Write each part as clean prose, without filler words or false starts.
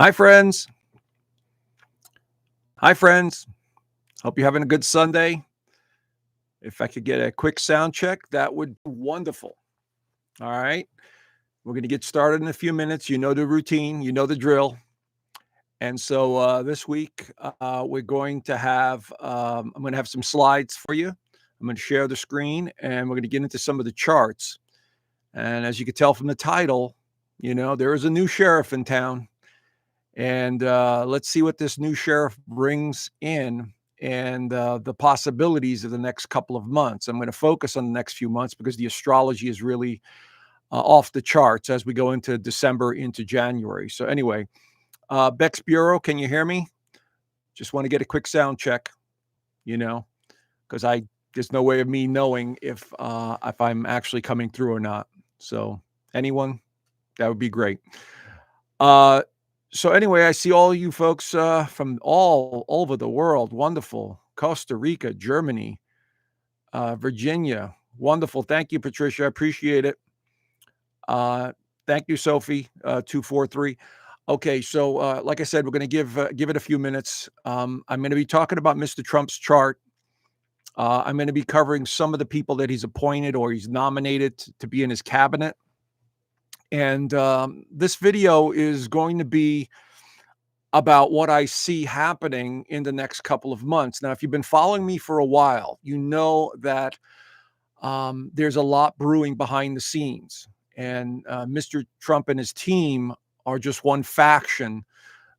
Hi, friends. Hi, friends. Hope you're having a good Sunday. If I could get a quick sound check, that would be wonderful. All right. We're going to get started in a few minutes. You know the routine, you know the drill. And so this week, we're going to have, I'm going to have some slides for you. I'm going to share the screen and we're going to get into some of the charts. And as you can tell from the title, there is a new sheriff in town. And let's see what this new sheriff brings in and the possibilities of the next couple of months. I'm going to focus on the next few months because the astrology is really off the charts as we go into December, into January. So anyway, Bex Bureau, can you hear me? Just want to get a quick sound check, because there's no way of me knowing if I'm actually coming through or not. So anyone, that would be great. So anyway, I see all you folks from all over the world. Wonderful. Costa Rica, Germany, Virginia. Wonderful. Thank you, Patricia. I appreciate it. Thank you, Sophie, 243. Okay, so like I said, we're going to give it a few minutes. I'm going to be talking about Mr. Trump's chart. I'm going to be covering some of the people that he's appointed or he's nominated to be in his cabinet. And this video is going to be about what I see happening in the next couple of months. Now, if you've been following me for a while, you know that there's a lot brewing behind the scenes. And Mr. Trump and his team are just one faction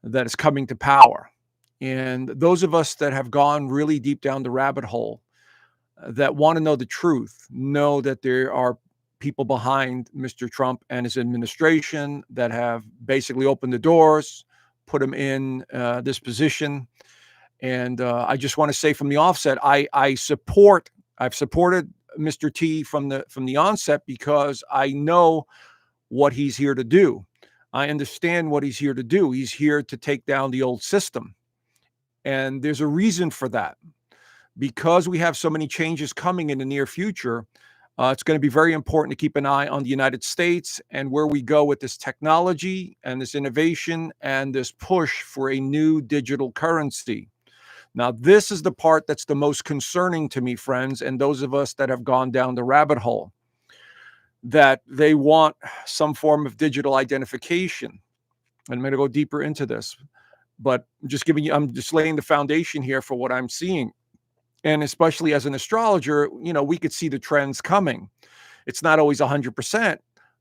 that is coming to power. And those of us that have gone really deep down the rabbit hole that want to know the truth know that there are people behind Mr. Trump and his administration that have basically opened the doors, put him in this position. And I just want to say from the offset, I've supported Mr. T from the onset because I know what he's here to do. I understand what he's here to do. He's here to take down the old system. And there's a reason for that. Because we have so many changes coming in the near future, it's going to be very important to keep an eye on the United States and where we go with this technology and this innovation and this push for a new digital currency. Now, this is the part that's the most concerning to me, friends, and those of us that have gone down the rabbit hole, that they want some form of digital identification. And I'm going to go deeper into this, but I'm just laying the foundation here for what I'm seeing. And especially as an astrologer, we could see the trends coming. It's not always 100%,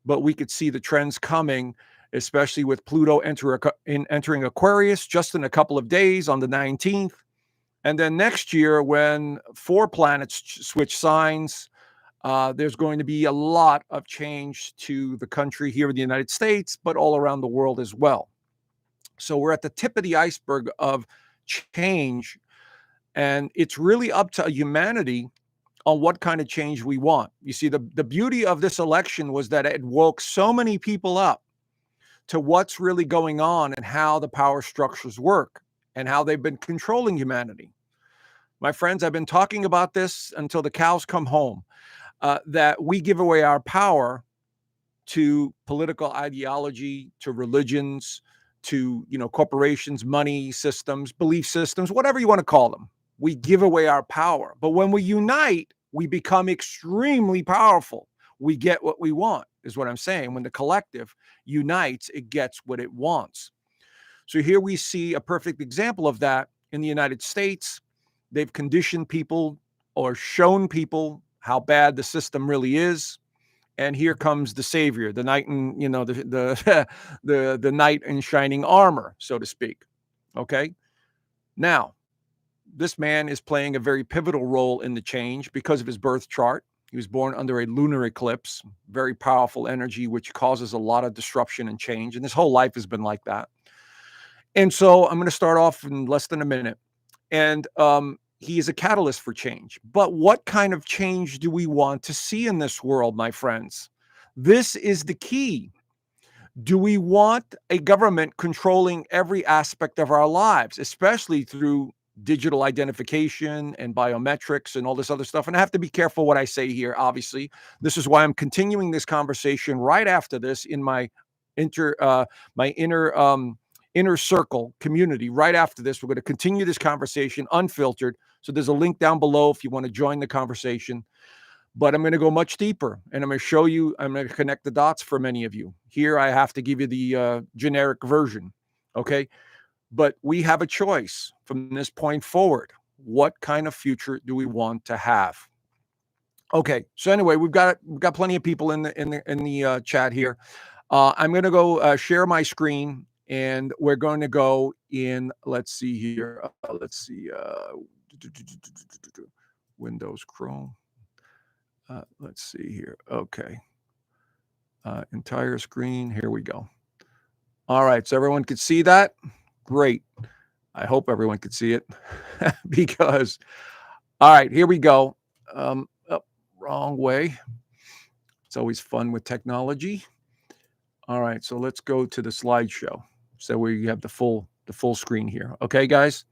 but we could see the trends coming, especially with Pluto entering Aquarius just in a couple of days on the 19th. And then next year, when 4 planets switch signs, there's going to be a lot of change to the country here in the United States, but all around the world as well. So we're at the tip of the iceberg of change. And it's really up to humanity on what kind of change we want. You see, the beauty of this election was that it woke so many people up to what's really going on and how the power structures work and how they've been controlling humanity. My friends, I've been talking about this until the cows come home, that we give away our power to political ideology, to religions, to corporations, money systems, belief systems, whatever you want to call them. We give away our power. But when we unite, we become extremely powerful. We get what we want, is what I'm saying. When the collective unites, it gets what it wants. So here we see a perfect example of that in the United States. They've conditioned people or shown people how bad the system really is. And here comes the savior, the knight in, the knight in shining armor, so to speak. Okay. Now, this man is playing a very pivotal role in the change because of his birth chart. He was born under a lunar eclipse, very powerful energy, which causes a lot of disruption and change. And his whole life has been like that. And so I'm going to start off in less than a minute. And he is a catalyst for change. But what kind of change do we want to see in this world, my friends? This is the key. Do we want a government controlling every aspect of our lives, especially through digital identification and biometrics and all this other stuff? And I have to be careful what I say here, obviously. This is why I'm continuing this conversation right after this in my inner inner circle community right after this. We're going to continue this conversation unfiltered. So there's a link down below if you want to join the conversation. But I'm going to go much deeper, and I'm going to show you, I'm going to connect the dots for many of you. Here, I have to give you the generic version, okay? But we have a choice from this point forward. What kind of future do we want to have? Okay, so anyway, we've got plenty of people in the chat here. I'm going to go share my screen, and we're going to go in. Let's see here. Let's see. Windows, Chrome. Let's see here. Okay. Entire screen. Here we go. All right. So everyone could see that. Great. I hope everyone could see it because, all right, here we go. Oh, wrong way. It's always fun with technology. All right. So let's go to the slideshow. So we have the full screen here. Okay, guys.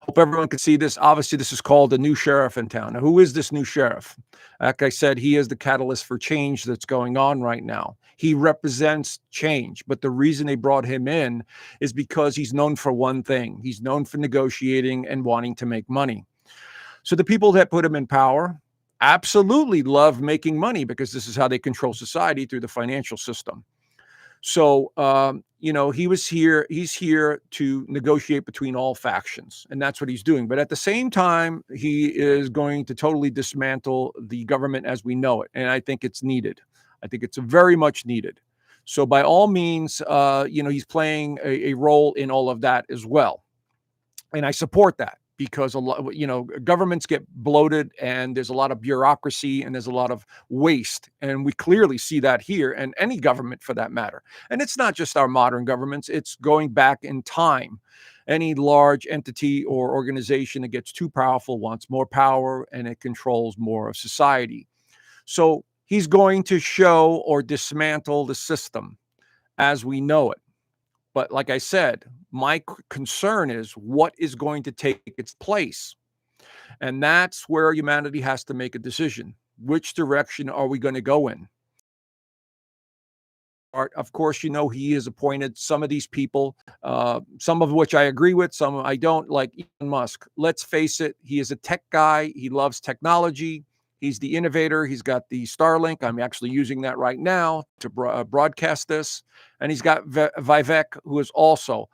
Hope everyone can see this. Obviously, this is called the new sheriff in town. Now, who is this new sheriff? Like I said, he is the catalyst for change that's going on right now. He represents change, but the reason they brought him in is because he's known for one thing. He's known for negotiating and wanting to make money. So the people that put him in power absolutely love making money because this is how they control society through the financial system. So, he's here to negotiate between all factions, and that's what he's doing. But at the same time, he is going to totally dismantle the government as we know it. And I think it's needed. I think it's very much needed. So by all means, he's playing a role in all of that as well. And I support that because a lot, governments get bloated and there's a lot of bureaucracy and there's a lot of waste. And we clearly see that here and any government for that matter. And it's not just our modern governments, it's going back in time. Any large entity or organization that gets too powerful wants more power and it controls more of society. So he's going to show or dismantle the system as we know it. But like I said, my concern is what is going to take its place. And that's where humanity has to make a decision. Which direction are we going to go in? Of course, he has appointed some of these people, some of which I agree with, some I don't, like Elon Musk. Let's face it, he is a tech guy. He loves technology. He's the innovator. He's got the Starlink. I'm actually using that right now to broadcast this. And he's got Vivek, who is also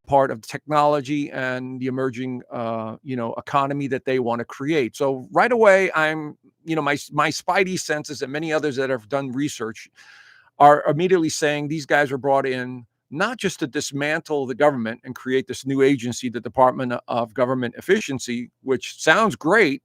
part of technology and the emerging, economy that they want to create. So right away, I'm, my spidey senses and many others that have done research are immediately saying these guys are brought in not just to dismantle the government and create this new agency, the Department of Government Efficiency, which sounds great,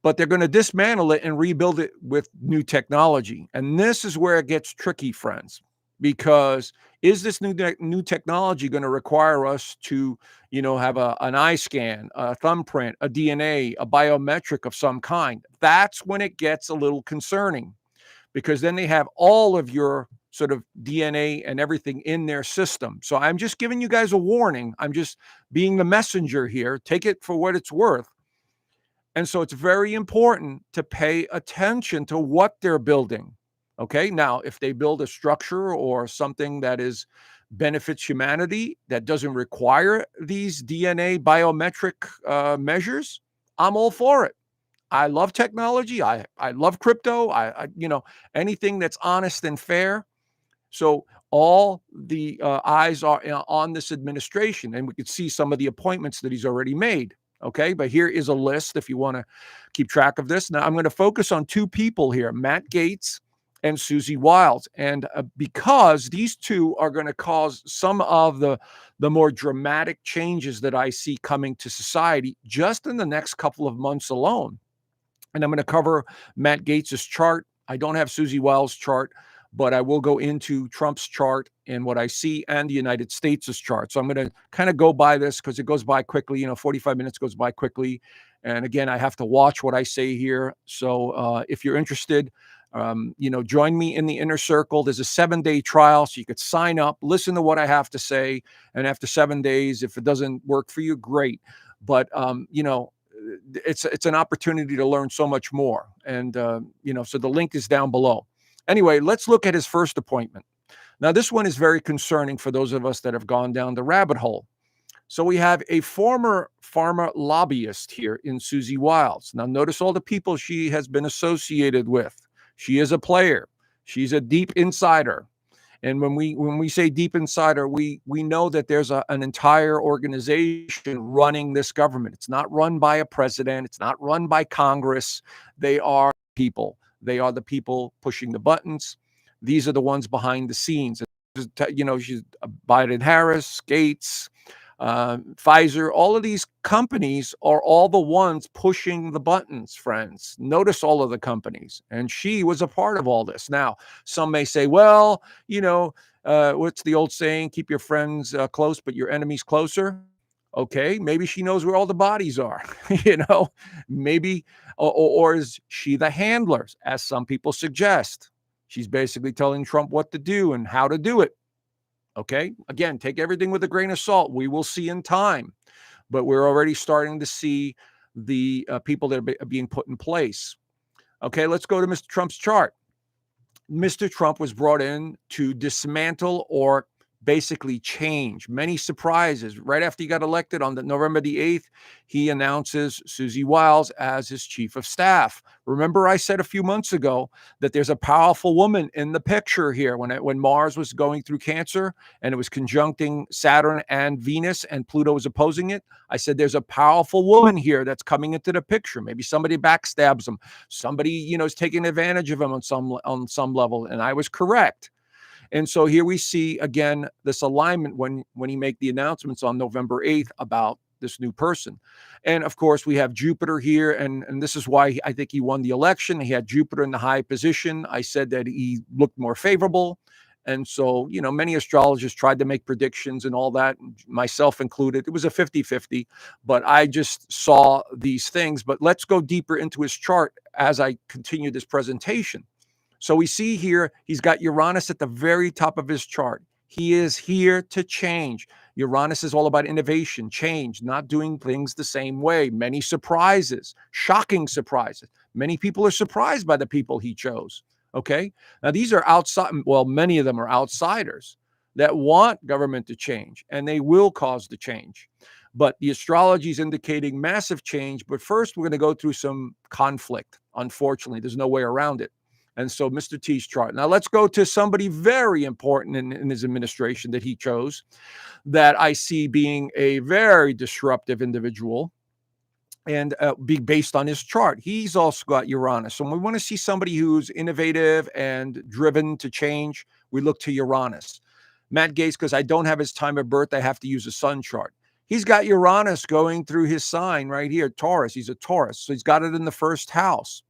but they're going to dismantle it and rebuild it with new technology. And this is where it gets tricky, friends, because is this new technology going to require us to, have an eye scan, a thumbprint, a DNA, a biometric of some kind? That's when it gets a little concerning, because then they have all of your sort of DNA and everything in their system. So I'm just giving you guys a warning. I'm just being the messenger here. Take it for what it's worth. And so it's very important to pay attention to what they're building. Okay. Now, if they build a structure or something that benefits humanity, that doesn't require these DNA biometric measures, I'm all for it. I love technology. I love crypto. I anything that's honest and fair. So all the eyes are on this administration, and we could see some of the appointments that he's already made. Okay, but here is a list if you want to keep track of this. Now I'm going to focus on two people here, Matt Gaetz and Susie Wiles, and because these two are going to cause some of the more dramatic changes that I see coming to society just in the next couple of months alone. And I'm going to cover Matt Gaetz's chart. I don't have Susie Wiles' chart, but I will go into Trump's chart and what I see and the United States' chart. So I'm going to kind of go by this because it goes by quickly. 45 minutes goes by quickly. And again, I have to watch what I say here. So if you're interested, join me in the inner circle. There's a 7-day trial, so you could sign up, listen to what I have to say. And after 7 days, if it doesn't work for you, great. But, it's an opportunity to learn so much more. And, so the link is down below. Anyway, let's look at his first appointment. Now, this one is very concerning for those of us that have gone down the rabbit hole. So we have a former pharma lobbyist here in Susie Wiles. Now, notice all the people she has been associated with. She is a player. She's a deep insider. And when we say deep insider, we know that there's an entire organization running this government. It's not run by a president. It's not run by Congress. They are people. They are the people pushing the buttons. These are the ones behind the scenes. She's Biden, Harris, Gaetz, Pfizer, all of these companies are all the ones pushing the buttons, friends. Notice all of the companies. And she was a part of all this. Now, some may say, well, what's the old saying? Keep your friends close, but your enemies closer. Okay, maybe she knows where all the bodies are, maybe, or is she the handlers, as some people suggest? She's basically telling Trump what to do and how to do it. Okay. Again, take everything with a grain of salt. We will see in time, but we're already starting to see the people that are being put in place. Okay. Let's go to Mr. Trump's chart. Mr. Trump was brought in to dismantle or basically change. Many surprises. Right after he got elected on November the 8th, he announces Susie Wiles as his chief of staff. Remember, I said a few months ago that there's a powerful woman in the picture here when Mars was going through Cancer and it was conjuncting Saturn and Venus and Pluto was opposing it. I said there's a powerful woman here that's coming into the picture. Maybe somebody backstabs him. Somebody, is taking advantage of him on some level, and I was correct. And so here we see again this alignment when he make the announcements on November 8th about this new person. And of course, we have Jupiter here, and this is why I think he won the election. He had Jupiter in the high position. I said that he looked more favorable. And so, many astrologers tried to make predictions and all that, myself included. It was a 50-50, but I just saw these things. But let's go deeper into his chart as I continue this presentation. So we see here, he's got Uranus at the very top of his chart. He is here to change. Uranus is all about innovation, change, not doing things the same way. Many surprises, shocking surprises. Many people are surprised by the people he chose. Okay. Now, these are outside. Well, many of them are outsiders that want government to change, and they will cause the change. But the astrology is indicating massive change. But first, we're going to go through some conflict. Unfortunately, there's no way around it. And so Mr. T's chart. Now let's go to somebody very important in his administration that he chose, that I see being a very disruptive individual and be based on his chart. He's also got Uranus. So when we want to see somebody who's innovative and driven to change, we look to Uranus. Matt Gaetz, because I don't have his time of birth, I have to use a sun chart. He's got Uranus going through his sign right here, Taurus. He's a Taurus. So he's got it in the first house.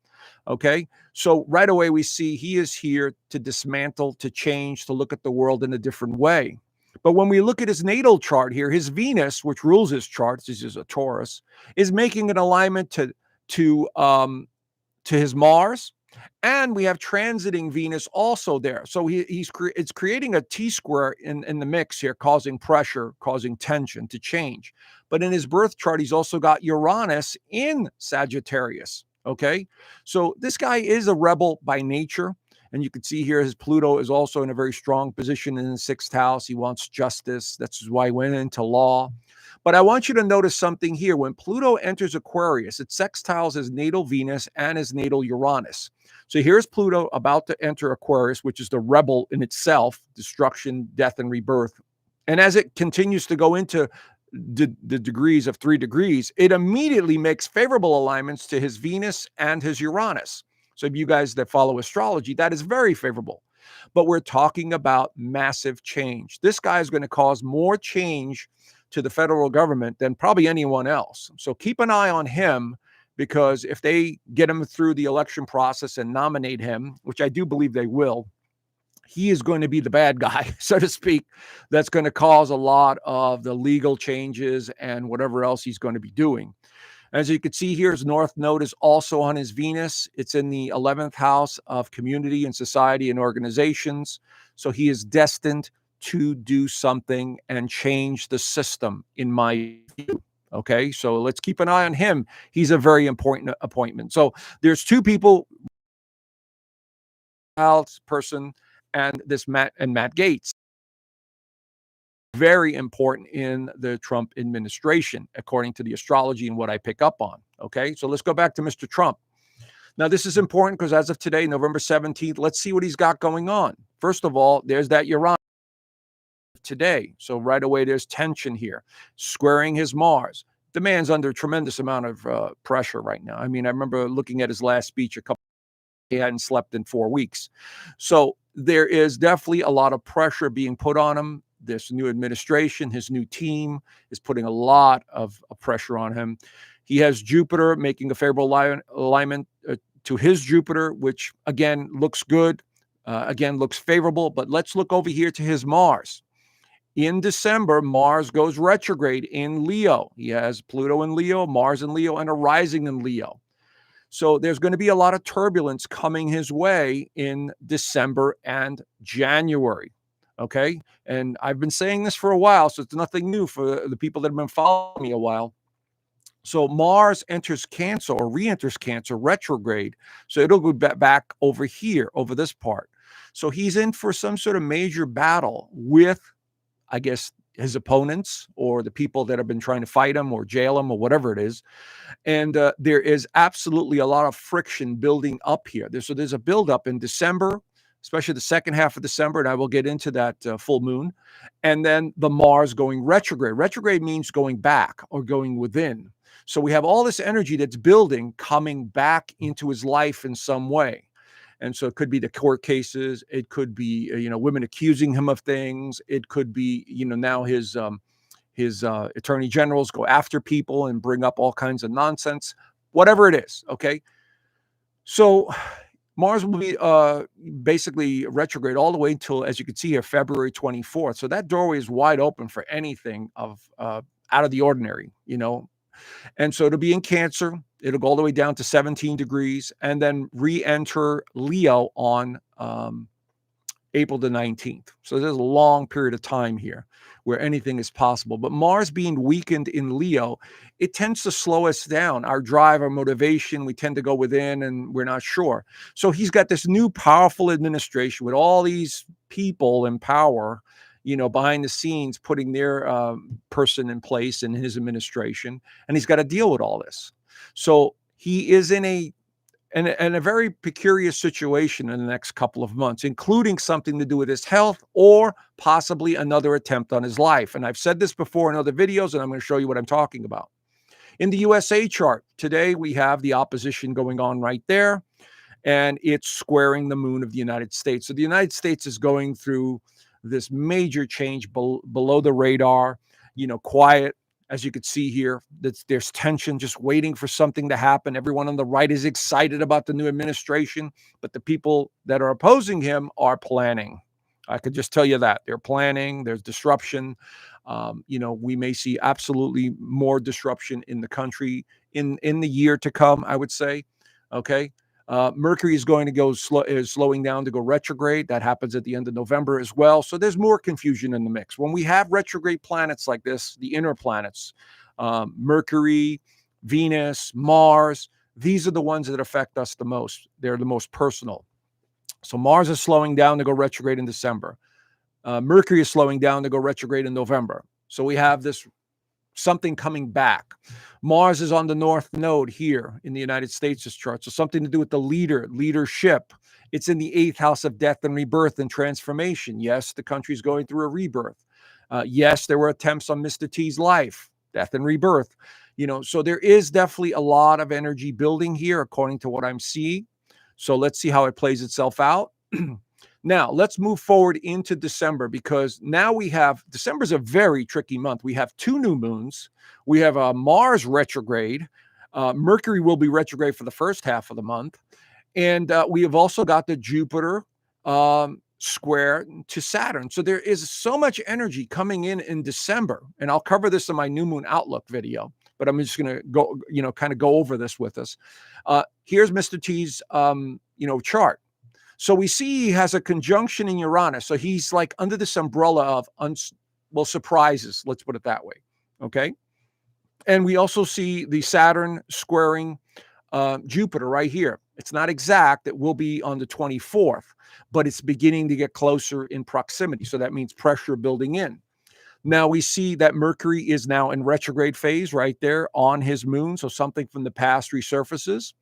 Okay. So right away, we see he is here to dismantle, to change, to look at the world in a different way. But when we look at his natal chart here, his Venus, which rules his charts, this is a Taurus, is making an alignment to his Mars. And we have transiting Venus also there. So it's creating a T-square in the mix here, causing pressure, causing tension to change. But in his birth chart, he's also got Uranus in Sagittarius. Okay, so this guy is a rebel by nature. And you can see here his Pluto is also in a very strong position in the sixth house. He wants justice. That's why he went into law. But I want you to notice something here. When Pluto enters Aquarius, it sextiles his natal Venus and his natal Uranus. So here's Pluto about to enter Aquarius, which is the rebel in itself, destruction, death, and rebirth. And as it continues to go into the degrees of 3 degrees, it immediately makes favorable alignments to his Venus and his Uranus. So you guys that follow astrology, that is very favorable. But we're talking about massive change. This guy is going to cause more change to the federal government than probably anyone else. So keep an eye on him, because if they get him through the election process and nominate him, which I do believe they will, he is going to be the bad guy, so to speak, that's going to cause a lot of the legal changes and whatever else he's going to be doing. As you can see here, his North Node is also on his Venus. It's in the 11th house of community and society and organizations. So he is destined to do something and change the system, in my view. Okay, so let's keep an eye on him. He's a very important appointment. So there's two people, person and Matt Gaetz, very important in the Trump administration, according to the astrology and what I pick up on. Okay, so let's go back to Mr. Trump. Now, this is important because as of today, November 17th, let's see what he's got going on. First of all, there's that Uranus today. So right away, there's tension here, squaring his Mars. The man's under a tremendous amount of pressure right now. I mean, I remember looking at his last speech he hadn't slept in 4 weeks. So there is definitely a lot of pressure being put on him. This new administration, his new team is putting a lot of pressure on him. He has Jupiter making a favorable alignment to his Jupiter, which again looks good, again looks favorable. But let's look over here to his Mars. In December, Mars goes retrograde in Leo. He has Pluto in Leo, Mars in Leo, and a rising in Leo. So there's going to be a lot of turbulence coming his way in December and January. Okay. And I've been saying this for a while, so it's nothing new for the people that have been following me a while. So Mars enters Cancer or re-enters Cancer retrograde. So it'll go back over here, over this part. So he's in for some sort of major battle with, I guess, his opponents or the people that have been trying to fight him or jail him or whatever it is. And there is absolutely a lot of friction building up here. So there's a buildup in December, especially the second half of December, and I will get into that full moon. And then the Mars going retrograde. Retrograde means going back or going within. So we have all this energy that's building coming back into his life in some way. And so it could be the court cases. It could be, women accusing him of things. It could be, now his attorney generals go after people and bring up all kinds of nonsense, whatever it is. Okay. So Mars will be basically retrograde all the way until, as you can see here, February 24th. So that doorway is wide open for anything of out of the ordinary, And so it'll be in Cancer. It'll go all the way down to 17 degrees and then re-enter Leo on April the 19th. So there's a long period of time here where anything is possible. But Mars being weakened in Leo, it tends to slow us down. Our drive, our motivation, we tend to go within and we're not sure. So he's got this new powerful administration with all these people in power, behind the scenes, putting their person in place in his administration. And he's got to deal with all this. So he is in a very peculiar situation in the next couple of months, including something to do with his health or possibly another attempt on his life. And I've said this before in other videos, and I'm going to show you what I'm talking about. In the USA chart, today we have the opposition going on right there, and it's squaring the moon of the United States. So the United States is going through this major change below the radar, quiet. As you could see here, there's tension, just waiting for something to happen. Everyone on the right is excited about the new administration, but the people that are opposing him are planning. I could just tell you that. They're planning. There's disruption. We may see absolutely more disruption in the country in the year to come, I would say. Okay. Mercury is going to go slowing down to go retrograde. That happens at the end of November as well. So there's more confusion in the mix. When we have retrograde planets like this, the inner planets, Mercury, Venus, Mars, these are the ones that affect us the most. They're the most personal. So Mars is slowing down to go retrograde in December. Mercury is slowing down to go retrograde in November. So we have this something coming back. Mars is on the North Node here in the United States' chart. So something to do with the leadership. It's in the 8th house of death and rebirth and transformation. Yes, the country's going through a rebirth. Yes, there were attempts on Mr. T's life, death and rebirth. So there is definitely a lot of energy building here, according to what I'm seeing. So let's see how it plays itself out. Now, let's move forward into December, because now December is a very tricky month. We have 2 new moons. We have a Mars retrograde. Mercury will be retrograde for the first half of the month. And we have also got the Jupiter square to Saturn. So there is so much energy coming in December. And I'll cover this in my new moon outlook video, but I'm just going to go, kind of go over this with us. Here's Mr. T's, chart. So we see he has a conjunction in Uranus. So he's like under this umbrella of, surprises. Let's put it that way. Okay. And we also see the Saturn squaring Jupiter right here. It's not exact. It will be on the 24th, but it's beginning to get closer in proximity. So that means pressure building in. Now we see that Mercury is now in retrograde phase right there on his moon. So something from the past resurfaces.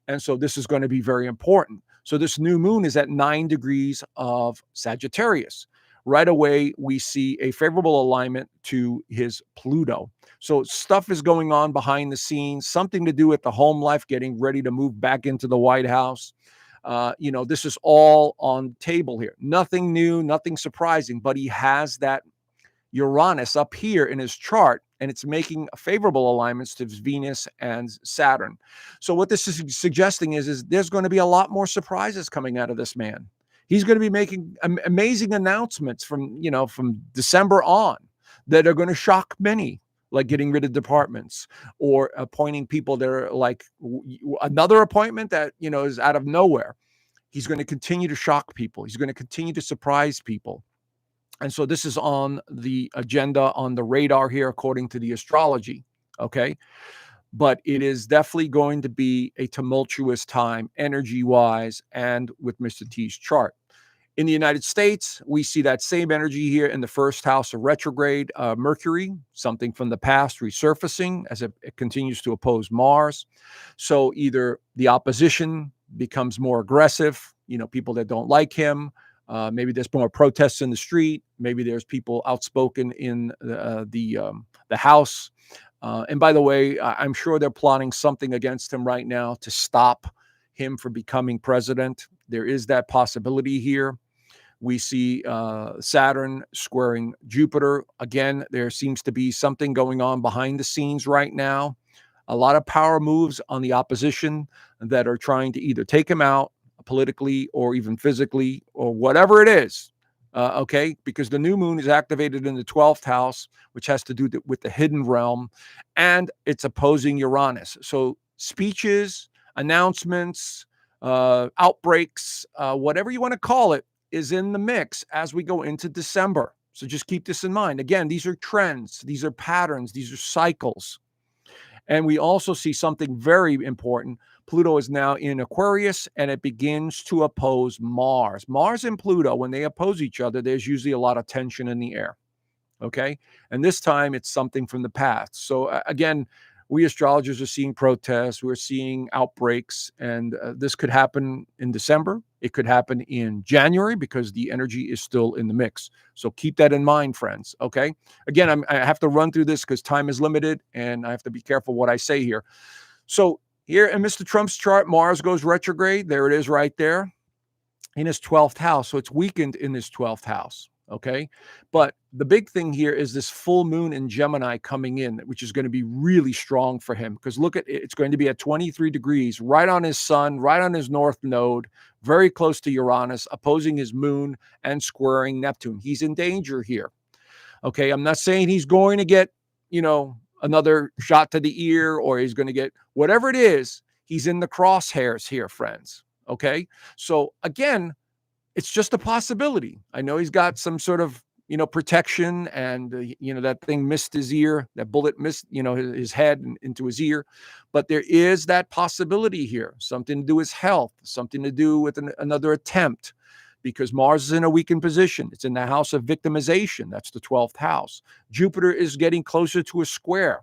And so this is going to be very important. So this new moon is at 9 degrees of Sagittarius. Right away, we see a favorable alignment to his Pluto. So stuff is going on behind the scenes, something to do with the home life, getting ready to move back into the White House. This is all on table here. Nothing new, nothing surprising, but he has that Uranus up here in his chart, and it's making favorable alignments to Venus and Saturn. So what this is suggesting is there's going to be a lot more surprises coming out of this man. He's going to be making amazing announcements from December on that are going to shock many, like getting rid of departments or appointing people that are like another appointment that is out of nowhere. He's going to continue to shock people. He's going to continue to surprise people. And so this is on the agenda, on the radar here, according to the astrology. Okay. But it is definitely going to be a tumultuous time, energy wise, and with Mr. T's chart. In the United States, we see that same energy here in the first house of retrograde Mercury, something from the past resurfacing as it continues to oppose Mars. So either the opposition becomes more aggressive, people that don't like him. Maybe there's more protests in the street. Maybe there's people outspoken in the House. And by the way, I'm sure they're plotting something against him right now to stop him from becoming president. There is that possibility here. We see Saturn squaring Jupiter. Again, there seems to be something going on behind the scenes right now. A lot of power moves on the opposition that are trying to either take him out politically or even physically or whatever it is. Okay, because the new moon is activated in the 12th house, which has to do with the hidden realm, and it's opposing Uranus. So speeches, announcements, outbreaks, whatever you want to call it, is in the mix as we go into December. So just keep this in mind. Again, these are trends, these are patterns, these are cycles. And we also see something very important. Pluto is now in Aquarius, and it begins to oppose Mars. Mars and Pluto, when they oppose each other, there's usually a lot of tension in the air. Okay. And this time it's something from the past. So again, we astrologers are seeing protests, we're seeing outbreaks, and this could happen in December. It could happen in January because the energy is still in the mix. So keep that in mind, friends. Okay. Again, I have to run through this because time is limited and I have to be careful what I say here. So here in Mr. Trump's chart, Mars goes retrograde. There it is right there in his 12th house. So it's weakened in his 12th house. Okay. But the big thing here is this full moon in Gemini coming in, which is going to be really strong for him. Because look at it, it's going to be at 23 degrees, right on his sun, right on his north node, very close to Uranus, opposing his moon and squaring Neptune. He's in danger here. Okay. I'm not saying he's going to get, another shot to the ear or he's going to get whatever it is. He's in the crosshairs here, friends. Okay. So again, it's just a possibility. I know he's got some sort of, protection and, that thing missed his ear, that bullet missed, his head and into his ear. But there is that possibility here, something to do with health, something to do with another attempt, because Mars is in a weakened position. It's in the house of victimization. That's the 12th house. Jupiter is getting closer to a square.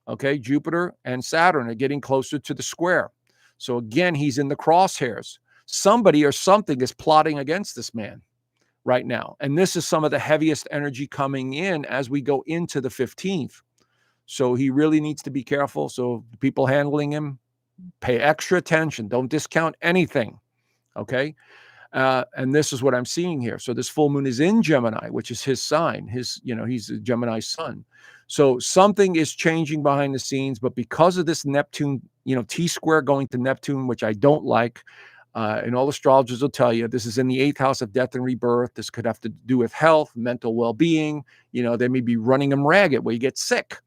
Okay. Jupiter and Saturn are getting closer to the square. So again, he's in the crosshairs. Somebody or something is plotting against this man right now. And this is some of the heaviest energy coming in as we go into the 15th. So he really needs to be careful. So the people handling him, pay extra attention. Don't discount anything. Okay. And this is what I'm seeing here. So this full moon is in Gemini, which is his sign. He's a Gemini sun. So something is changing behind the scenes, but because of this Neptune, T square going to Neptune, which I don't like, and all astrologers will tell you, this is in the 8th house of death and rebirth. This could have to do with health, mental well-being. They may be running him ragged where you get sick,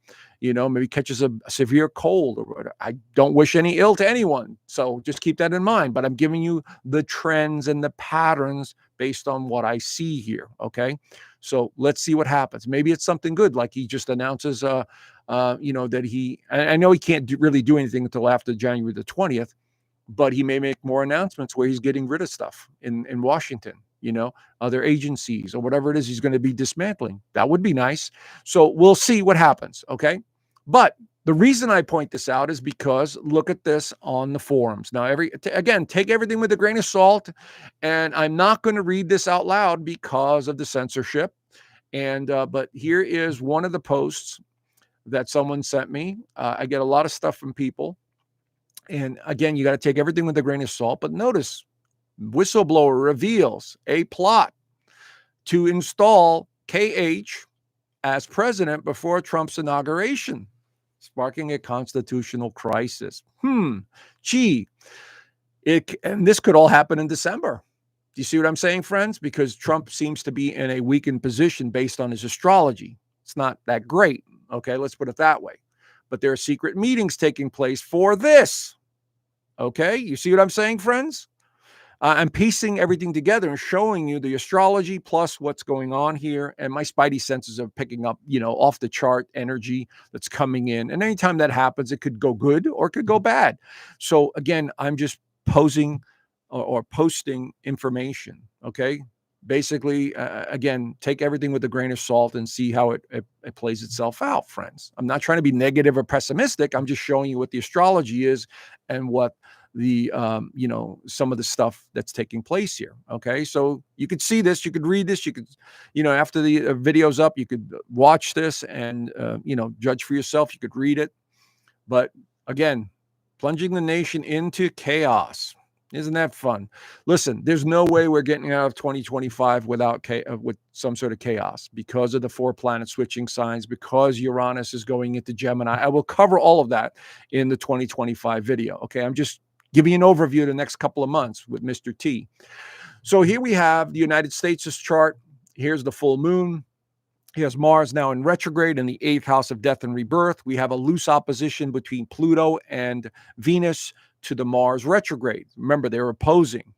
maybe catches a severe cold. Or I don't wish any ill to anyone. So just keep that in mind. But I'm giving you the trends and the patterns based on what I see here. Okay. So let's see what happens. Maybe it's something good. Like he just announces, that I know he can't really do anything until after January the 20th. but he may make more announcements where he's getting rid of stuff in Washington, other agencies or whatever it is he's going to be dismantling. That would be nice. So we'll see what happens. Okay. But the reason I point this out is because look at this on the forums. Now, again, take everything with a grain of salt. And I'm not going to read this out loud because of the censorship. And but here is one of the posts that someone sent me. I get a lot of stuff from people. And again, you got to take everything with a grain of salt. But notice, whistleblower reveals a plot to install KH as president before Trump's inauguration, sparking a constitutional crisis. Gee, and this could all happen in December. Do you see what I'm saying, friends? Because Trump seems to be in a weakened position based on his astrology. It's not that great. Okay, let's put it that way. But there are secret meetings taking place for this. Okay, you see what I'm saying, friends? I'm piecing everything together and showing you the astrology plus what's going on here. And my spidey senses are picking up, off the chart energy that's coming in. And anytime that happens, it could go good or it could go bad. So again, I'm just posing or posting information. Okay. Basically, again, take everything with a grain of salt and see how it plays itself out, friends. I'm not trying to be negative or pessimistic. I'm just showing you what the astrology is and what the some of the stuff that's taking place here. Okay, so you could see this, you could read this, you could after the video's up, you could watch this and judge for yourself. You could read it, but again, plunging the nation into chaos. Isn't that fun? Listen, there's no way we're getting out of 2025 without with some sort of chaos because of the 4 planet switching signs, because Uranus is going into Gemini. I will cover all of that in the 2025 video. Okay, I'm just giving you an overview of the next couple of months with Mr. T. So here we have the United States' chart. Here's the full moon. He has Mars now in retrograde in the 8th house of death and rebirth. We have a loose opposition between Pluto and Venus to the Mars retrograde. Remember, they're opposing.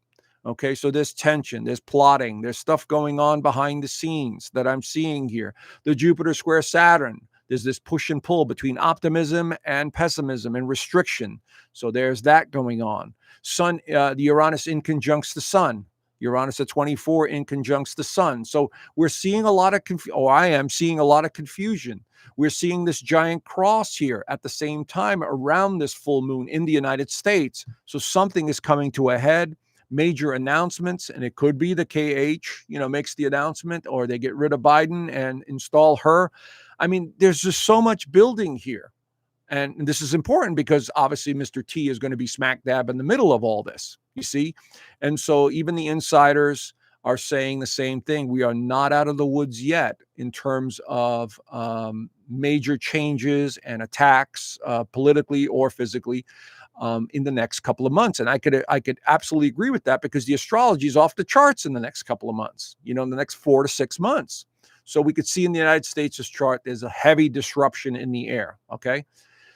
Okay, so there's tension, there's plotting, there's stuff going on behind the scenes that I'm seeing here. The Jupiter square Saturn, there's this push and pull between optimism and pessimism and restriction. So there's that going on. Sun, the Uranus in conjuncts the Sun. Uranus at 24 in conjuncts the Sun. So we're seeing a lot of I am seeing a lot of confusion. We're seeing this giant cross here at the same time around this full moon in the United States. So something is coming to a head, major announcements, and it could be the KH, makes the announcement, or they get rid of Biden and install her. I mean, there's just so much building here. And this is important because obviously Mr. T is going to be smack dab in the middle of all this, you see? And so even the insiders are saying the same thing. We are not out of the woods yet in terms of major changes and attacks politically or physically in the next couple of months. And I could absolutely agree with that because the astrology is off the charts in the next couple of months, in the next 4 to 6 months. So we could see in the United States' chart, there's a heavy disruption in the air, okay?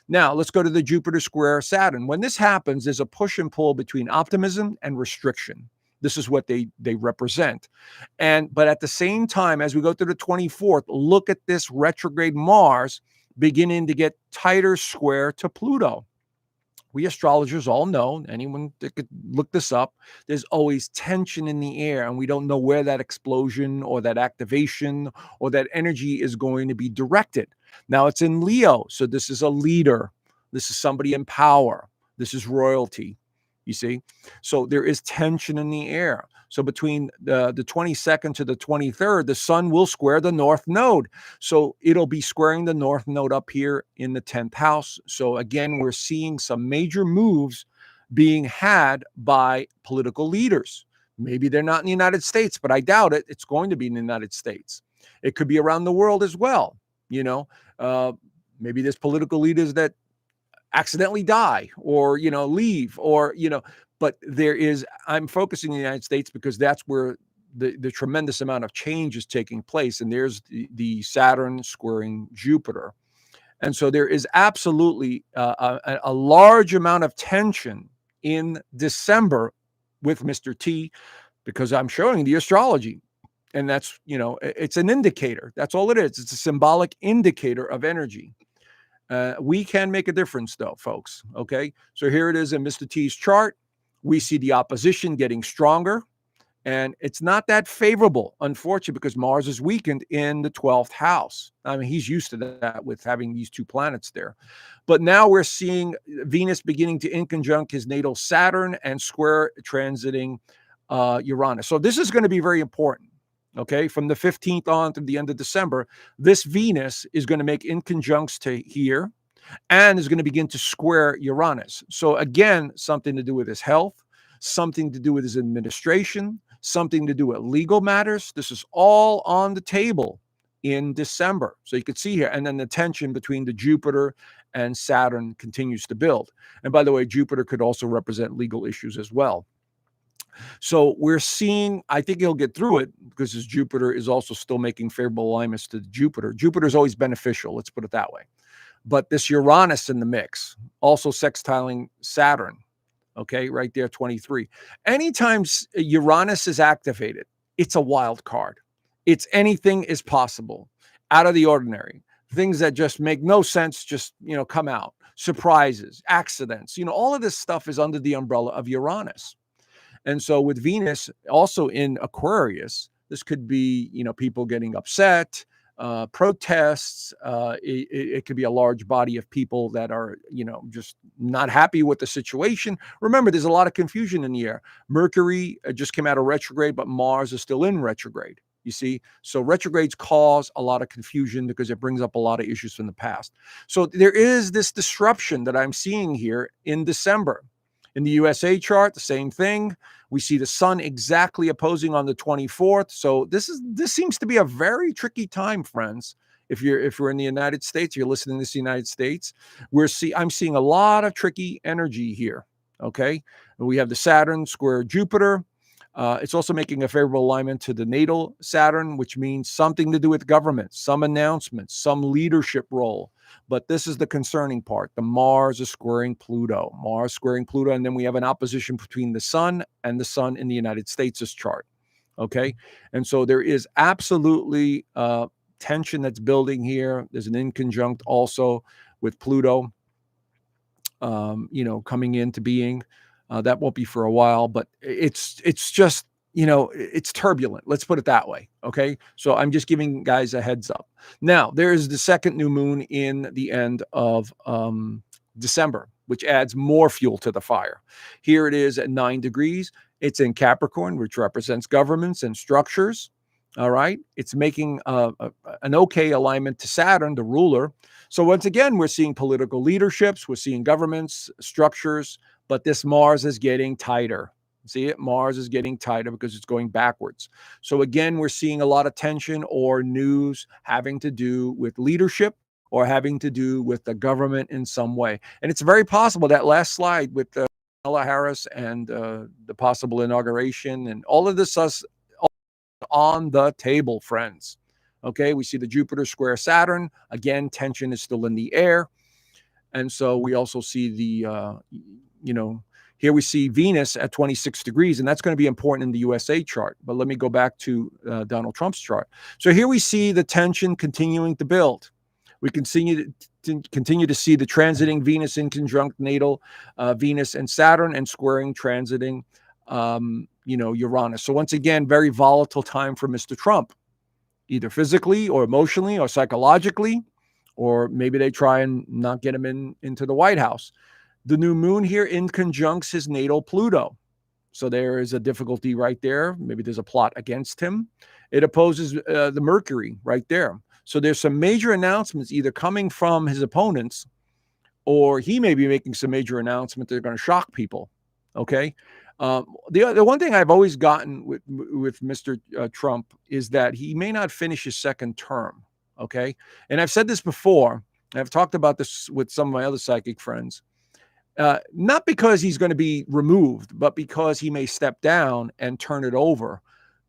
Now, let's go to the Jupiter square Saturn. When this happens, there's a push and pull between optimism and restriction. This is what they represent. But at the same time, as we go to the 24th, look at this retrograde Mars beginning to get tighter square to Pluto. We astrologers all know, anyone that could look this up, there's always tension in the air, and we don't know where that explosion or that activation or that energy is going to be directed. Now it's in Leo, so this is a leader. This is somebody in power. This is royalty, you see? So there is tension in the air. So between the 22nd to the 23rd, the sun will square the north node. So it'll be squaring the north node up here in the 10th house. So again, we're seeing some major moves being had by political leaders. Maybe they're not in the United States, but I doubt it. It's going to be in the United States. It could be around the world as well. Maybe there's political leaders that accidentally die or, leave or, but I'm focusing on the United States because that's where the tremendous amount of change is taking place. And there's the Saturn squaring Jupiter. And so there is absolutely a large amount of tension in December with Mr. T because I'm showing the astrology. And that's, it's an indicator. That's all it is. It's a symbolic indicator of energy. We can make a difference though, folks. Okay. So here it is in Mr. T's chart. We see the opposition getting stronger, and it's not that favorable, unfortunately, because Mars is weakened in the 12th house. I mean, he's used to that with having these two planets there. But now we're seeing Venus beginning to inconjunct his natal Saturn and square transiting Uranus. So this is going to be very important. Okay, from the 15th on to the end of December, this Venus is going to make inconjuncts to here and is going to begin to square Uranus. So again, something to do with his health, something to do with his administration, something to do with legal matters. This is all on the table in December. So you can see here, and then the tension between the Jupiter and Saturn continues to build. And by the way, Jupiter could also represent legal issues as well. So we're seeing, I think he'll get through it because his Jupiter is also still making favorable alignments to Jupiter. Jupiter is always beneficial, let's put it that way. But this Uranus in the mix, also sextiling Saturn, okay, right there, 23. Anytime Uranus is activated, it's a wild card. It's anything is possible, out of the ordinary. Things that just make no sense just, come out. Surprises, accidents, all of this stuff is under the umbrella of Uranus. And so with Venus also in Aquarius, this could be, people getting upset, protests. It could be a large body of people that are, just not happy with the situation. Remember, there's a lot of confusion in the air. Mercury just came out of retrograde, but Mars is still in retrograde. You see, so retrogrades cause a lot of confusion because it brings up a lot of issues from the past. So there is this disruption that I'm seeing here in December. In the USA chart, the same thing. We see the sun exactly opposing on the 24th. So this seems to be a very tricky time, friends. If we're in the United States, you're listening to this United States, I'm seeing a lot of tricky energy here. Okay, we have the Saturn square Jupiter. It's also making a favorable alignment to the natal Saturn, which means something to do with government, some announcements, some leadership role. But this is the concerning part. The Mars is squaring Pluto. Mars squaring Pluto, and then we have an opposition between the sun and the sun in the United States' chart. Okay, and so there is absolutely tension that's building here. There's an inconjunct also with Pluto, coming into being. That won't be for a while, but it's just, it's turbulent. Let's put it that way. Okay. So I'm just giving guys a heads up. Now, there is the second new moon in the end of December, which adds more fuel to the fire. Here it is at 9 degrees. It's in Capricorn, which represents governments and structures. All right. It's making an okay alignment to Saturn, the ruler. So once again, we're seeing political leaderships, we're seeing governments, structures, but this Mars is getting tighter. See it? Mars is getting tighter because it's going backwards. So again, we're seeing a lot of tension or news having to do with leadership or having to do with the government in some way. And it's very possible that last slide with Kamala Harris and the possible inauguration and all of this is on the table, friends. Okay, we see the Jupiter square Saturn. Again, tension is still in the air. And so we also see the, here we see Venus at 26 degrees, and that's going to be important in the USA chart. But let me go back to Donald Trump's chart. So here we see the tension continuing to build. We continue to see the transiting Venus in conjunct natal Venus and Saturn and squaring transiting, Uranus. So once again, very volatile time for Mr. Trump, either physically or emotionally or psychologically, or maybe they try and not get him into the White House. The new moon here inconjuncts his natal Pluto. So there is a difficulty right there. Maybe there's a plot against him. It opposes the Mercury right there. So there's some major announcements either coming from his opponents or he may be making some major announcements that are going to shock people. Okay. The one thing I've always gotten with Mr. Trump is that he may not finish his second term. Okay. And I've said this before. I've talked about this with some of my other psychic friends. Not because he's going to be removed, but because he may step down and turn it over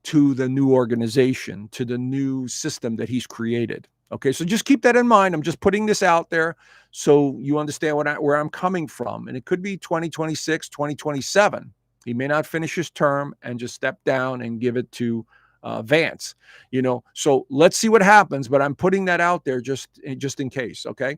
to the new organization, to the new system that he's created. Okay, so just keep that in mind. I'm just putting this out there so you understand where I'm coming from. And it could be 2026, 2027. He may not finish his term and just step down and give it to Vance. So let's see what happens. But I'm putting that out there just in case. Okay.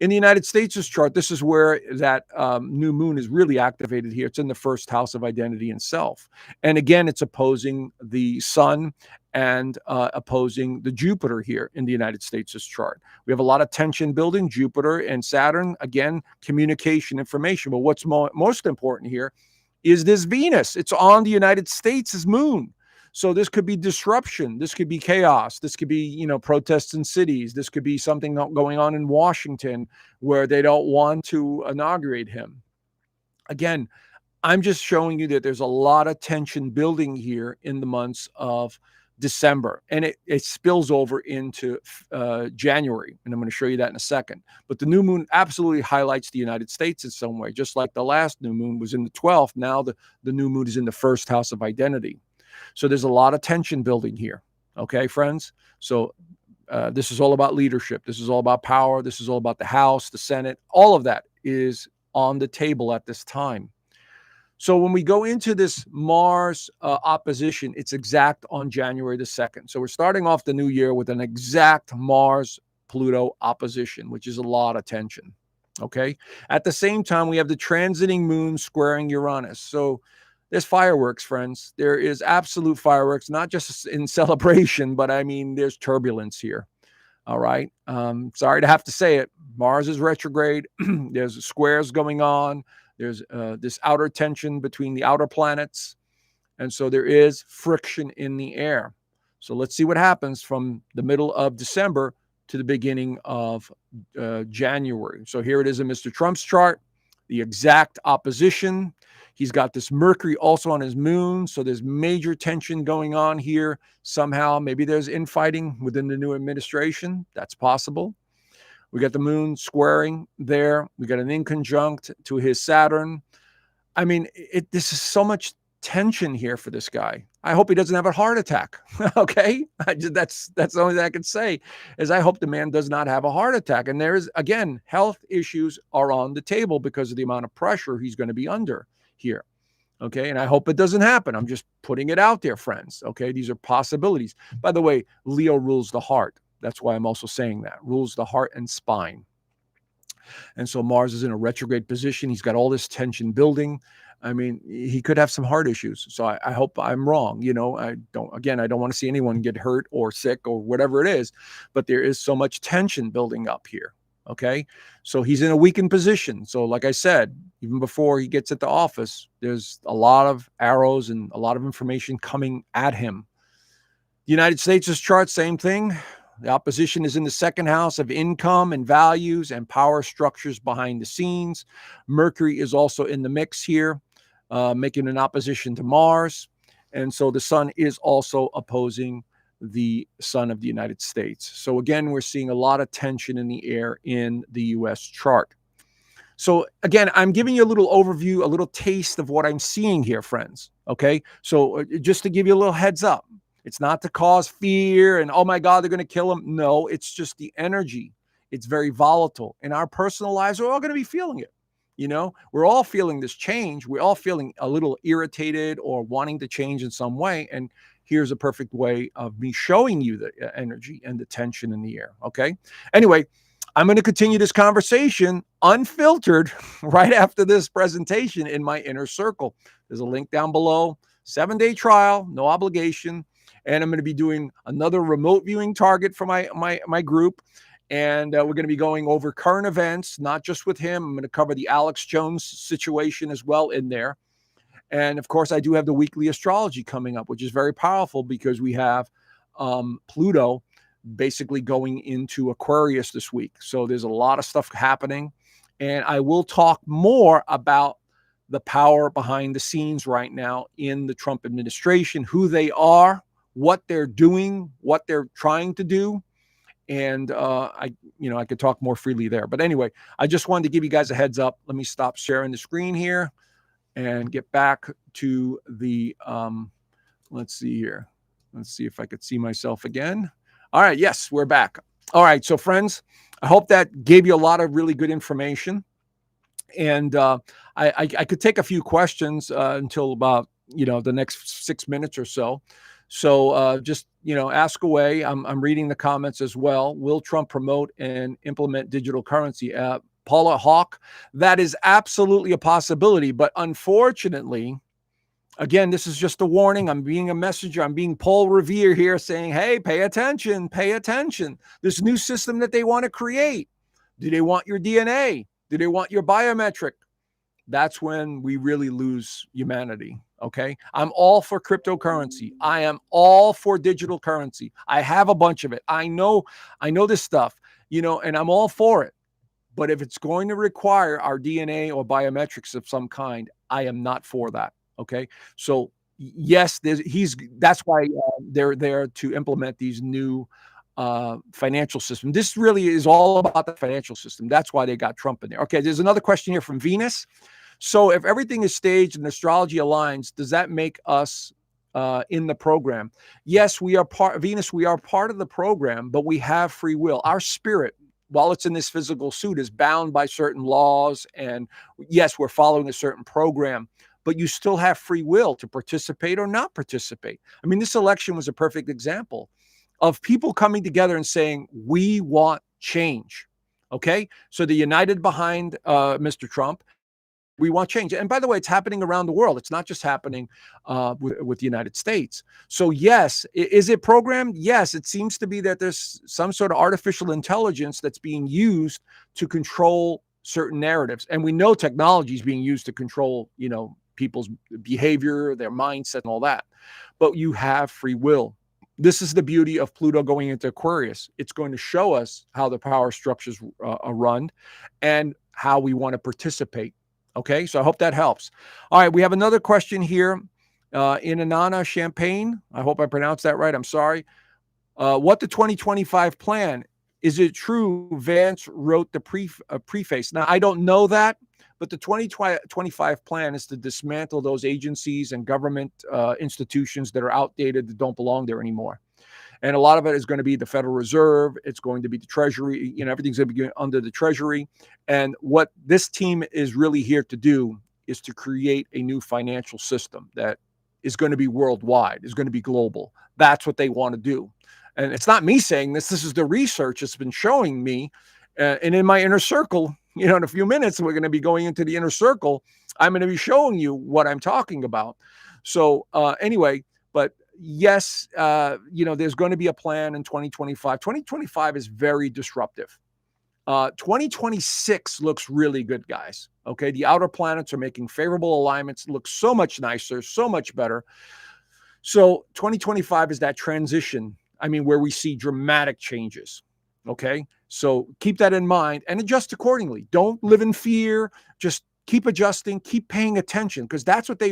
In the United States' chart, this is where that new moon is really activated here. It's in the first house of identity and self. And again, it's opposing the sun and opposing the Jupiter here in the United States' chart. We have a lot of tension building, Jupiter and Saturn, again, communication, information. But what's most important here is this Venus. It's on the United States' moon. So this could be disruption. This could be chaos. This could be, protests in cities. This could be something going on in Washington where they don't want to inaugurate him. Again, I'm just showing you that there's a lot of tension building here in the months of December, and it spills over into January, and I'm going to show you that in a second. But the new moon absolutely highlights the United States in some way, just like the last new moon was in the 12th. Now the new moon is in the first house of identity. So there's a lot of tension building here. Okay, friends? So this is all about leadership. This is all about power. This is all about the House, the Senate. All of that is on the table at this time. So when we go into this Mars opposition, it's exact on January the 2nd. So we're starting off the new year with an exact Mars-Pluto opposition, which is a lot of tension. Okay? At the same time, we have the transiting moon squaring Uranus. So there's fireworks, friends. There is absolute fireworks, not just in celebration, but I mean, there's turbulence here. All right. Sorry to have to say it. Mars is retrograde. There's squares going on. There's this outer tension between the outer planets. And so there is friction in the air. So let's see what happens from the middle of December to the beginning of January. So here it is in Mr. Trump's chart, the exact opposition. He's got this Mercury also on his moon. So there's major tension going on here. Somehow, maybe there's infighting within the new administration. That's possible. We got the moon squaring there. We got an inconjunct to his Saturn. I mean, this is so much tension here for this guy. I hope he doesn't have a heart attack. Okay? That's the only thing I can say is I hope the man does not have a heart attack. And there is, again, health issues are on the table because of the amount of pressure he's going to be under here. Okay. And I hope it doesn't happen. I'm just putting it out there, friends. Okay. These are possibilities. By the way, Leo rules the heart. That's why I'm also saying that. Rules the heart and spine. And so Mars is in a retrograde position. He's got all this tension building. I mean, he could have some heart issues. So I hope I'm wrong. I don't want to see anyone get hurt or sick or whatever it is, but there is so much tension building up here. Okay. So he's in a weakened position. So like I said, even before he gets at the office, there's a lot of arrows and a lot of information coming at him. The United States' chart, same thing. The opposition is in the second house of income and values and power structures behind the scenes. Mercury is also in the mix here, making an opposition to Mars. And so the sun is also opposing the sun of the United States. So again, we're seeing a lot of tension in the air in the US chart. So again, I'm giving you a little overview, a little taste of what I'm seeing here, friends. Okay. So just to give you a little heads up, it's not to cause fear and, oh my God, they're going to kill him. No, it's just the energy. It's very volatile. In our personal lives, we're all going to be feeling it. We're all feeling this change. We're all feeling a little irritated or wanting to change in some way. And here's a perfect way of me showing you the energy and the tension in the air. Okay. Anyway, I'm going to continue this conversation unfiltered right after this presentation in my inner circle. There's a link down below, 7-day trial, no obligation. And I'm going to be doing another remote viewing target for my group. And we're going to be going over current events, not just with him. I'm going to cover the Alex Jones situation as well in there. And of course, I do have the weekly astrology coming up, which is very powerful because we have Pluto basically going into Aquarius this week. So there's a lot of stuff happening. And I will talk more about the power behind the scenes right now in the Trump administration, who they are, what they're doing, what they're trying to do. And I could talk more freely there. But anyway, I just wanted to give you guys a heads up. Let me stop sharing the screen here and get back to the, let's see here. Let's see if I could see myself again. All right. Yes, we're back. All right. So friends, I hope that gave you a lot of really good information. And I could take a few questions until about, the next 6 minutes or so. So just, ask away. I'm reading the comments as well. Will Trump promote and implement digital currency? Paula Hawk, that is absolutely a possibility. But unfortunately, again, this is just a warning. I'm being a messenger. I'm being Paul Revere here saying, hey, pay attention, pay attention. This new system that they want to create. Do they want your DNA? Do they want your biometric? That's when we really lose humanity. Okay. I'm all for cryptocurrency. I am all for digital currency. I have a bunch of it. I know this stuff, and I'm all for it. But if it's going to require our DNA or biometrics of some kind, I am not for that. Okay. So yes, that's why they're there to implement these new financial system. This really is all about the financial system. That's why they got Trump in there. Okay. There's another question here from Venus. So if everything is staged and astrology aligns, does that make us in the program? Yes, we are Venus, we are part of the program, but we have free will. Our spirit, while it's in this physical suit, is bound by certain laws. And yes, we're following a certain program, but you still have free will to participate or not participate. I mean, this election was a perfect example of people coming together and saying, we want change. Okay. So they're united behind Mr. Trump. We want change. And by the way, it's happening around the world. It's not just happening with the United States. So yes, is it programmed? Yes, it seems to be that there's some sort of artificial intelligence that's being used to control certain narratives. And we know technology is being used to control, people's behavior, their mindset, and all that. But you have free will. This is the beauty of Pluto going into Aquarius. It's going to show us how the power structures are run and how we want to participate. Okay, so I hope that helps. All right, we have another question here. In Inanna Champagne, I hope I pronounced that right. I'm sorry. What the 2025 plan? Is it true Vance wrote the preface? Now, I don't know that, but the 2025 plan is to dismantle those agencies and government institutions that are outdated, that don't belong there anymore. And a lot of it is going to be the Federal Reserve. It's going to be the Treasury. Everything's going to be under the Treasury. And what this team is really here to do is to create a new financial system that is going to be worldwide, is going to be global. That's what they want to do. And it's not me saying this. This is the research that's been showing me. And in my inner circle, in a few minutes, we're going to be going into the inner circle. I'm going to be showing you what I'm talking about. So anyway, but yes, there's going to be a plan in 2025. 2025 is very disruptive. 2026 looks really good, guys. Okay. The outer planets are making favorable alignments, look so much nicer, so much better. So 2025 is that transition. I mean, where we see dramatic changes. Okay. So keep that in mind and adjust accordingly. Don't live in fear. Just keep adjusting, keep paying attention, because that's what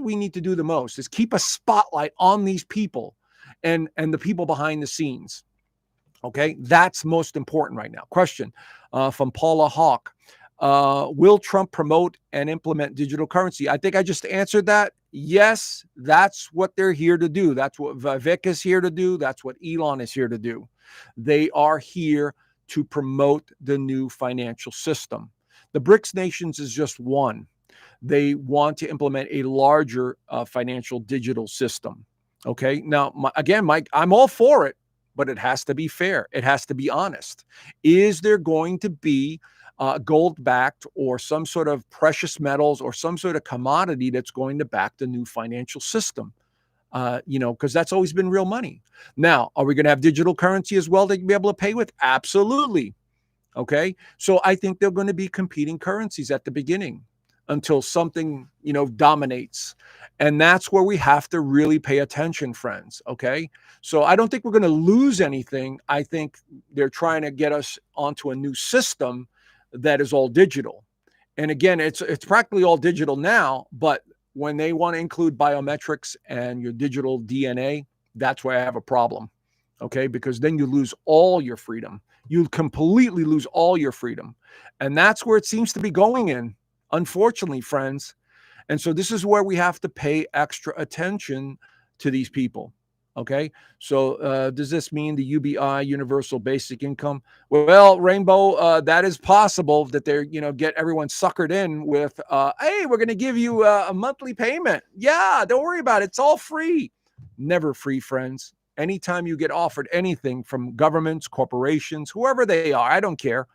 we need to do the most, is keep a spotlight on these people and the people behind the scenes. Okay, that's most important right now. Question from Paula Hawk. Will Trump promote and implement digital currency? I think I just answered that. Yes, that's what they're here to do. That's what Vivek is here to do. That's what Elon is here to do. They are here to promote the new financial system. The BRICS nations is just one. They want to implement a larger financial digital system. Okay. Now, again, Mike, I'm all for it, but it has to be fair. It has to be honest. Is there going to be gold-backed or some sort of precious metals or some sort of commodity that's going to back the new financial system? Because that's always been real money. Now, are we going to have digital currency as well that you be able to pay with? Absolutely. Okay. So I think they're going to be competing currencies at the beginning until something, dominates. And that's where we have to really pay attention, friends. Okay. So I don't think we're going to lose anything. I think they're trying to get us onto a new system that is all digital. And again, it's practically all digital now, but when they want to include biometrics and your digital DNA, that's where I have a problem. Okay. Because then you lose all your freedom. You completely lose all your freedom. And that's where it seems to be going in, unfortunately, friends. And so this is where we have to pay extra attention to these people. Okay. So does this mean the UBI, universal basic income? Well, Rainbow, that is possible that they're, get everyone suckered in with, hey, we're going to give you a monthly payment. Yeah, don't worry about it. It's all free. Never free, friends. Anytime you get offered anything from governments, corporations, whoever they are, I don't care.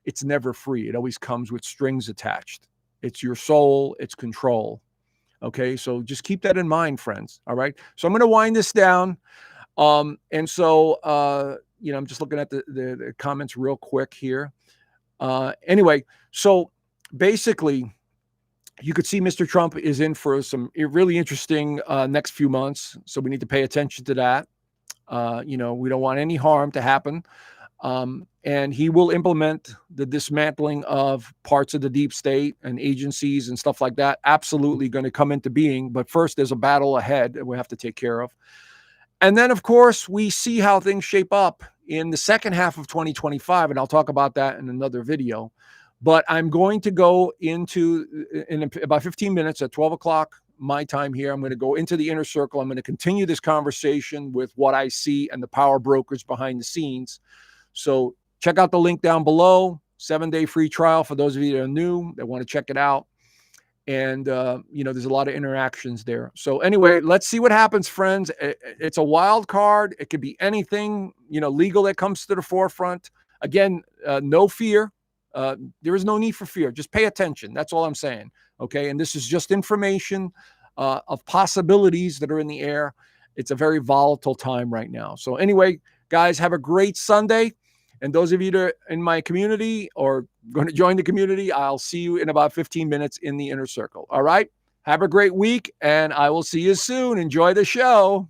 It's never free. It always comes with strings attached. It's your soul, it's control. Okay, so just keep that in mind, friends. All right. So I'm going to wind this down. And so, I'm just looking at the comments real quick here. Anyway, so basically, you could see Mr. Trump is in for some really interesting next few months. So we need to pay attention to that. We don't want any harm to happen. And he will implement the dismantling of parts of the deep state and agencies and stuff like that. Absolutely going to come into being. But first, there's a battle ahead that we have to take care of. And then, of course, we see how things shape up in the second half of 2025. And I'll talk about that in another video. But I'm going to go into, in about 15 minutes at 12 o'clock my time here, I'm going to go into the inner circle. I'm going to continue this conversation with what I see and the power brokers behind the scenes. So check out the link down below, 7-day free trial for those of you that are new, that want to check it out. And, there's a lot of interactions there. So anyway, let's see what happens, friends. It's a wild card. It could be anything, legal that comes to the forefront. Again, no fear. There is no need for fear. Just pay attention. That's all I'm saying. Okay. And this is just information of possibilities that are in the air. It's a very volatile time right now. So anyway, guys, have a great Sunday. And those of you that are in my community or going to join the community, I'll see you in about 15 minutes in the inner circle. All right. Have a great week, and I will see you soon. Enjoy the show.